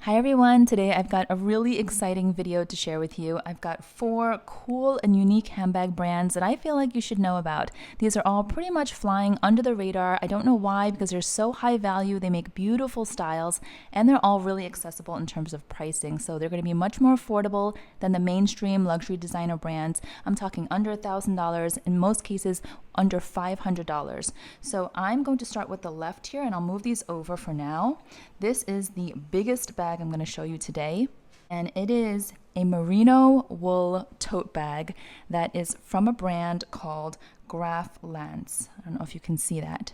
Hi everyone, today I've got a really exciting video to share with you. I've got 4 cool and unique handbag brands that I feel like you should know about. These are all pretty much flying under the radar. I don't know why, because they're so high value, they make beautiful styles, and they're all really accessible in terms of pricing. So they're going to be much more affordable than the mainstream luxury designer brands. I'm talking under $1,000, in most cases under $500. So I'm going to start with the left here, and I'll move these over for now. This is the biggest bag I'm going to show you today, and it is a merino wool tote bag that is from a brand called Graf Lantz. I don't know if you can see that.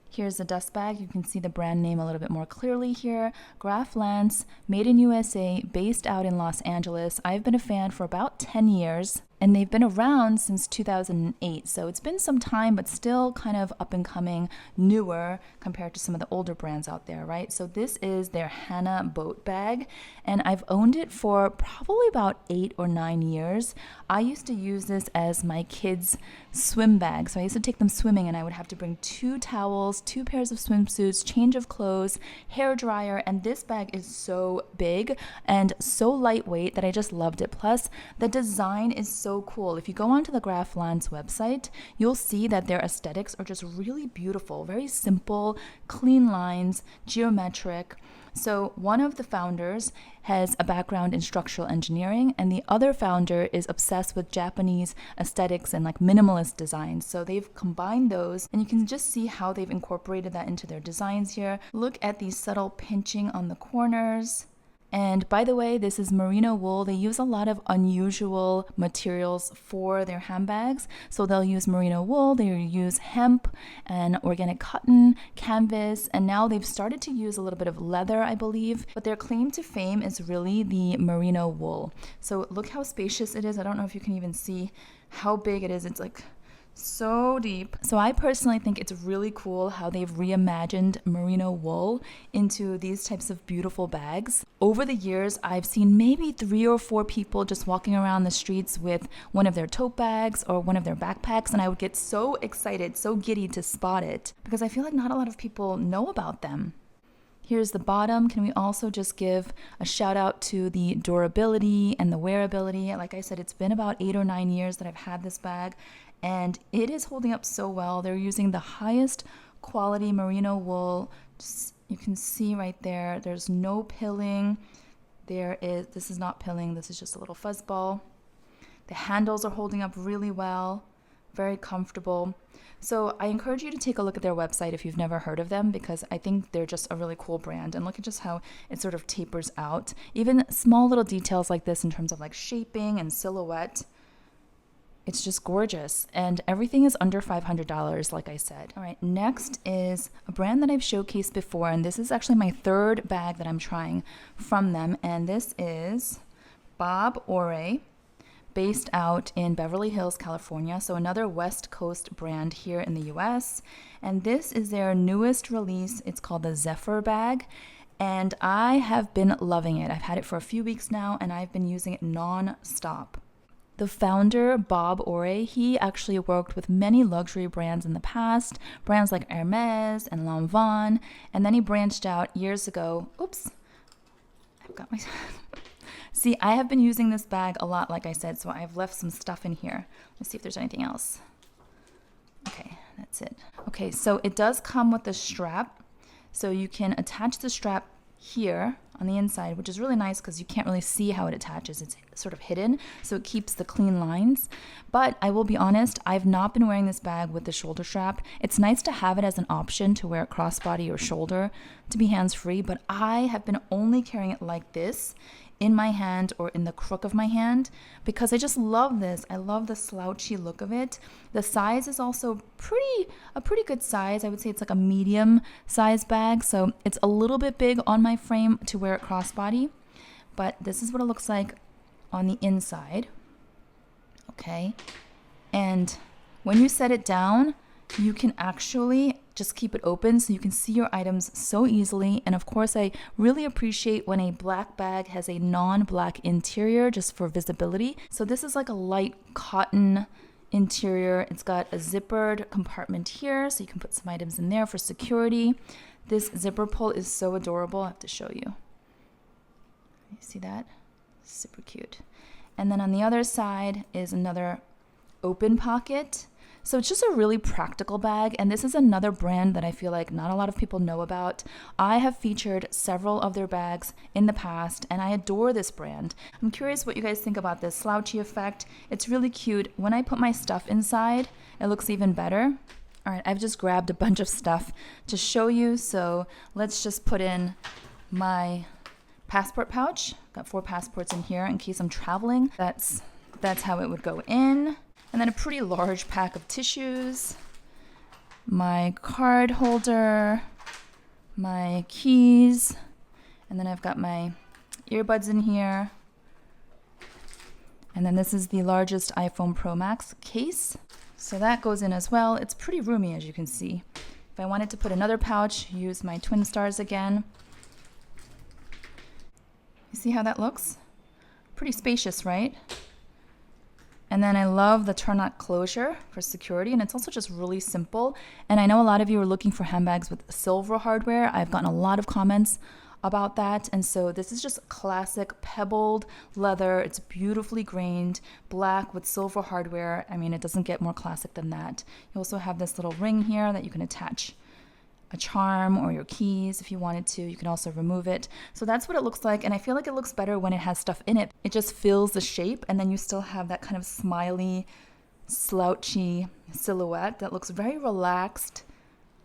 Here's the dust bag. You can see the brand name a little bit more clearly here. Graf Lantz, made in USA, based out in Los Angeles. I've been a fan for about 10 years. And they've been around since 2008, so it's been some time, but still kind of up and coming, newer compared to some of the older brands out there, right? So this is their Hana Boat Bag, and I've owned it for probably about 8 or 9 years. I used to use this as my kids' swim bag, so I used to take them swimming, and I would have to bring 2 towels, 2 pairs of swimsuits, change of clothes, hair dryer, and this bag is so big and so lightweight that I just loved it. Plus, the design is so cool. If you go onto the Graf Lantz website, you'll see that their aesthetics are just really beautiful, very simple, clean lines, geometric. So one of the founders has a background in structural engineering, and the other founder is obsessed with Japanese aesthetics and like minimalist designs. So they've combined those, and you can just see how they've incorporated that into their designs here. Look at the subtle pinching on the corners. And by the way, this is merino wool. They use a lot of unusual materials for their handbags. So they'll use merino wool, they use hemp and organic cotton, canvas, and now they've started to use a little bit of leather, I believe. But their claim to fame is really the merino wool. So look how spacious it is. I don't know if you can even see how big it is. It's like so deep. So I personally think it's really cool how they've reimagined merino wool into these types of beautiful bags. Over the years, I've seen maybe 3 or 4 people just walking around the streets with one of their tote bags or one of their backpacks, and I would get so excited, so giddy to spot it, because I feel like not a lot of people know about them. Here's the bottom. Can we also just give a shout out to the durability and the wearability? Like I said, it's been about 8 or 9 years that I've had this bag, and it is holding up so well. They're using the highest quality merino wool. Just, you can see right there, there's no pilling. This is not pilling, this is just a little fuzz ball. The handles are holding up really well, very comfortable. So I encourage you to take a look at their website if you've never heard of them, because I think they're just a really cool brand. And look at just how it sort of tapers out. Even small little details like this in terms of like shaping and silhouette. It's just gorgeous, and everything is under $500, like I said. All right, next is a brand that I've showcased before, and this is actually my 3rd bag that I'm trying from them, and this is Bob Ore, based out in Beverly Hills, California, so another West Coast brand here in the US, and this is their newest release. It's called the Zephyr bag, and I have been loving it. I've had it for a few weeks now, and I've been using it non-stop. The founder, Bob Ore, he actually worked with many luxury brands in the past, brands like Hermes and Lanvin, and then he branched out years ago. Oops, I've got my... See, I have been using this bag a lot, like I said, so I've left some stuff in here. Let's see if there's anything else. Okay, that's it. Okay, so it does come with a strap, so you can attach the strap here on the inside, which is really nice because you can't really see how it attaches. It's sort of hidden, so it keeps the clean lines. But I will be honest, I've not been wearing this bag with the shoulder strap. It's nice to have it as an option to wear it crossbody or shoulder to be hands-free, but I have been only carrying it like this in my hand or in the crook of my hand because I just love this. I love the slouchy look of it. The size is also a pretty good size. I would say it's like a medium size bag, so it's a little bit big on my frame to wear it crossbody, but this is what it looks like on the inside. Okay, and when you set it down, you can actually just keep it open so you can see your items so easily. And of course, I really appreciate when a black bag has a non-black interior just for visibility. So this is like a light cotton interior. It's got a zippered compartment here, so you can put some items in there for security. This zipper pull is so adorable. I have to show you. You see that? Super cute. And then on the other side is another open pocket. So it's just a really practical bag, and this is another brand that I feel like not a lot of people know about. I have featured several of their bags in the past, and I adore this brand. I'm curious what you guys think about this slouchy effect. It's really cute. When I put my stuff inside, it looks even better. All right, I've just grabbed a bunch of stuff to show you, so let's just put in my passport pouch. Got 4 passports in here in case I'm traveling. That's how it would go in. And then a pretty large pack of tissues, my card holder, my keys, and then I've got my earbuds in here. And then this is the largest iPhone Pro Max case. So that goes in as well. It's pretty roomy, as you can see. If I wanted to put another pouch, use my twin stars again. You see how that looks? Pretty spacious, right? And then I love the turn-out closure for security, and it's also just really simple. And I know a lot of you are looking for handbags with silver hardware. I've gotten a lot of comments about that, and so this is just classic pebbled leather. It's beautifully grained, black with silver hardware. I mean, it doesn't get more classic than that. You also have this little ring here that you can attach a charm or your keys if you wanted to. You can also remove it. So that's what it looks like, and I feel like it looks better when it has stuff in it. It just fills the shape, and then you still have that kind of smiley, slouchy silhouette that looks very relaxed.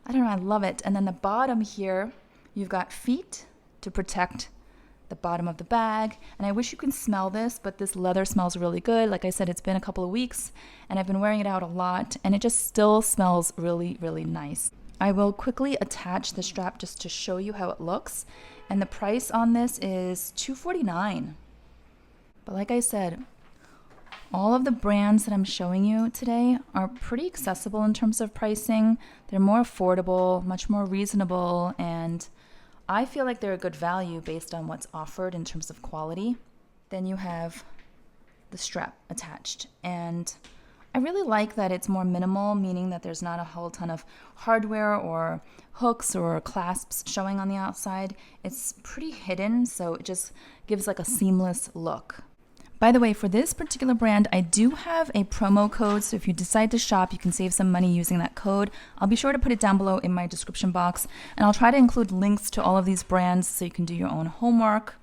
I don't know, I love it. And then the bottom here, you've got feet to protect the bottom of the bag. And I wish you could smell this, but this leather smells really good. Like I said, it's been a couple of weeks, and I've been wearing it out a lot, and it just still smells really, really nice. I will quickly attach the strap just to show you how it looks. And the price on this is $249. But like I said, all of the brands that I'm showing you today are pretty accessible in terms of pricing. They're more affordable, much more reasonable, and I feel like they're a good value based on what's offered in terms of quality. Then you have the strap attached, and I really like that it's more minimal, meaning that there's not a whole ton of hardware or hooks or clasps showing on the outside. It's pretty hidden, so it just gives like a seamless look. By the way, for this particular brand, I do have a promo code, so if you decide to shop, you can save some money using that code. I'll be sure to put it down below in my description box, and I'll try to include links to all of these brands so you can do your own homework.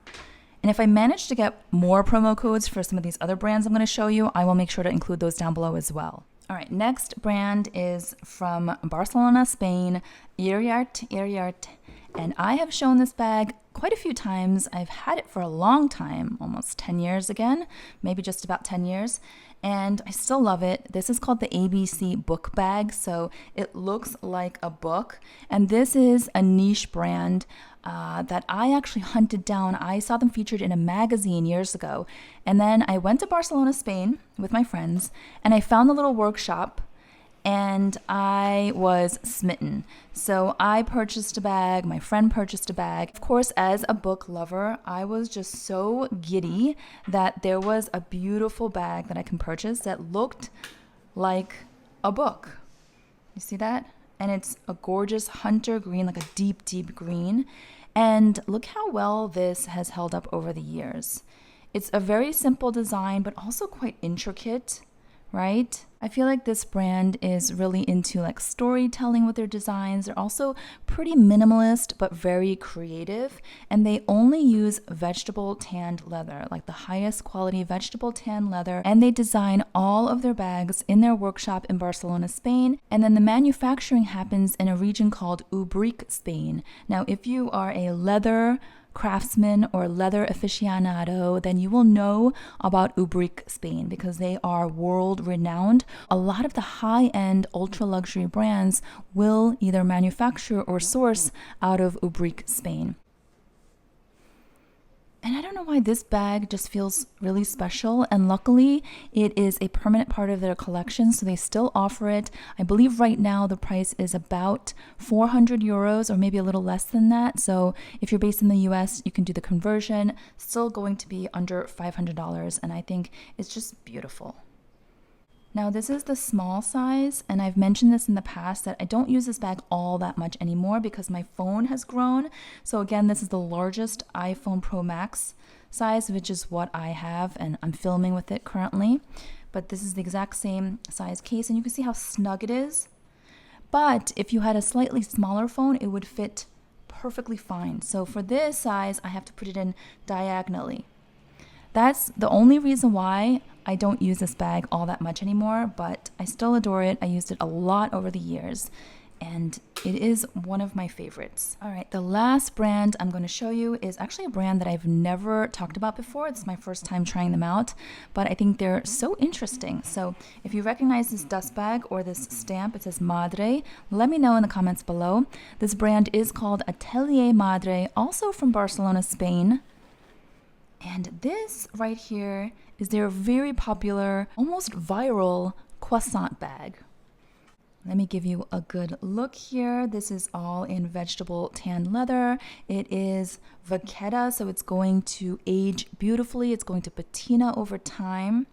And if I manage to get more promo codes for some of these other brands I'm going to show you, I will make sure to include those down below as well. All right, next brand is from Barcelona, Spain, Iriarte Iriarte. And I have shown this bag quite a few times. I've had it for a long time, almost 10 years again, maybe just about 10 years. And I still love it. This is called the ABC book bag. So it looks like a book. And this is a niche brand that I actually hunted down. I saw them featured in a magazine years ago. And then I went to Barcelona, Spain with my friends, and I found the little workshop, and I was smitten. So I purchased a bag, my friend purchased a bag. Of course, as a book lover, I was just so giddy that there was a beautiful bag that I can purchase that looked like a book. You see that? And it's a gorgeous hunter green, like a deep, deep green. And look how well this has held up over the years. It's a very simple design, but also quite intricate, right? I feel like this brand is really into like storytelling with their designs. They're also pretty minimalist, but very creative. And they only use vegetable tanned leather, like the highest quality vegetable tan leather. And they design all of their bags in their workshop in Barcelona, Spain. And then the manufacturing happens in a region called Ubrique, Spain. Now, if you are a leather craftsman or leather aficionado, then you will know about Ubrique, Spain, because they are world renowned. A lot of the high-end ultra luxury brands will either manufacture or source out of Ubrique, Spain. And I don't know why this bag just feels really special, and luckily it is a permanent part of their collection, so they still offer it. I believe right now the price is about 400 euros or maybe a little less than that. So if you're based in the US, you can do the conversion, still going to be under $500, and I think it's just beautiful. Now this is the small size, and I've mentioned this in the past that I don't use this bag all that much anymore because my phone has grown. So again, this is the largest iPhone Pro Max size, which is what I have, and I'm filming with it currently. But this is the exact same size case, and you can see how snug it is. But if you had a slightly smaller phone, it would fit perfectly fine. So for this size, I have to put it in diagonally. That's the only reason why I don't use this bag all that much anymore, but I still adore it. I used it a lot over the years, and it is one of my favorites. All right, the last brand I'm going to show you is actually a brand that I've never talked about before. It's my first time trying them out, but I think they're so interesting. So if you recognize this dust bag or this stamp, it says Madre, let me know in the comments below. This brand is called Atelier Madre, also from Barcelona, Spain. And this right here is their very popular, almost viral croissant bag. Let me give you a good look here. This is all in vegetable tan leather. It is vachetta, so it's going to age beautifully. It's going to patina over time.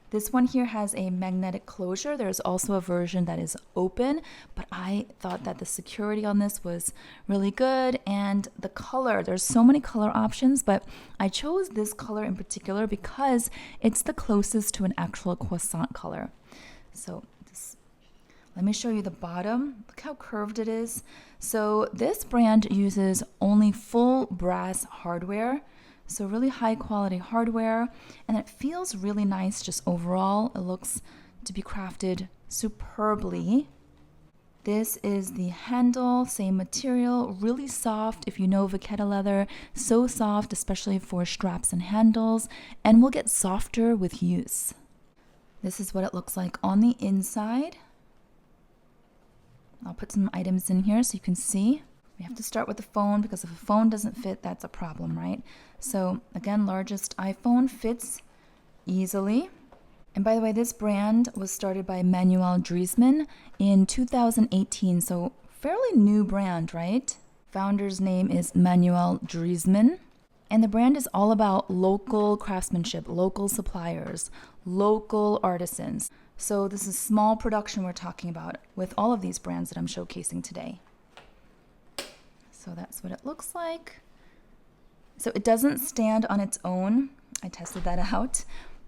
This one here has a magnetic closure. There's also a version that is open, but I thought that the security on this was really good, and the color, there's so many color options, but I chose this color in particular because it's the closest to an actual croissant color. So let me show you the bottom. Look how curved it is. So this brand uses only full brass hardware. So really high quality hardware, and it feels really nice just overall. It looks to be crafted superbly. This is the handle, same material, really soft. If you know vachetta leather, so soft, especially for straps and handles, and will get softer with use. This is what it looks like on the inside. I'll put some items in here so you can see. We have to start with the phone because if a phone doesn't fit, that's a problem, right? So again, largest iPhone fits easily. And by the way, this brand was started by Manuel Dreesman in 2018, so fairly new brand, right? Founder's name is Manuel Dreesman. And the brand is all about local craftsmanship, local suppliers, local artisans. So this is small production we're talking about with all of these brands that I'm showcasing today. So that's what it looks like. So it doesn't stand on its own. I tested that out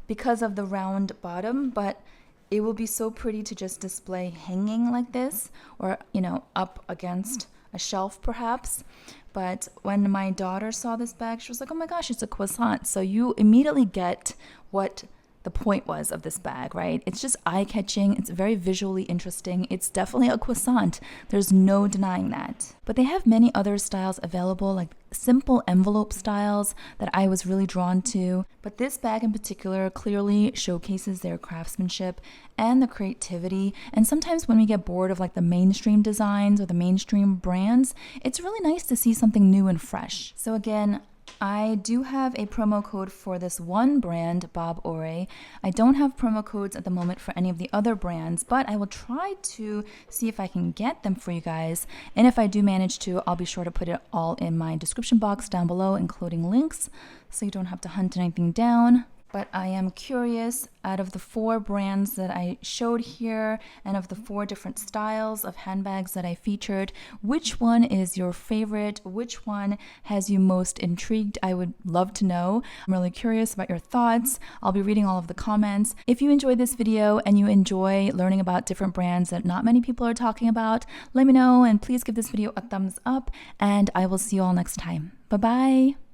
because of the round bottom, but it will be so pretty to just display hanging like this, or, you know, up against a shelf perhaps. But when my daughter saw this bag, she was like, oh my gosh, it's a croissant. So you immediately get what the point was of this bag, right? It's just eye-catching. It's very visually interesting. It's definitely a croissant. There's no denying that. But they have many other styles available, like simple envelope styles that I was really drawn to. But this bag in particular clearly showcases their craftsmanship and the creativity. And sometimes when we get bored of like the mainstream designs or the mainstream brands, it's really nice to see something new and fresh. So again, I do have a promo code for this one brand, Bob Ore. I don't have promo codes at the moment for any of the other brands, but I will try to see if I can get them for you guys. And if I do manage to, I'll be sure to put it all in my description box down below, including links, so you don't have to hunt anything down. But I am curious, out of the 4 brands that I showed here and of the 4 different styles of handbags that I featured, which one is your favorite? Which one has you most intrigued? I would love to know. I'm really curious about your thoughts. I'll be reading all of the comments. If you enjoyed this video and you enjoy learning about different brands that not many people are talking about, let me know, and please give this video a thumbs up, and I will see you all next time. Bye-bye.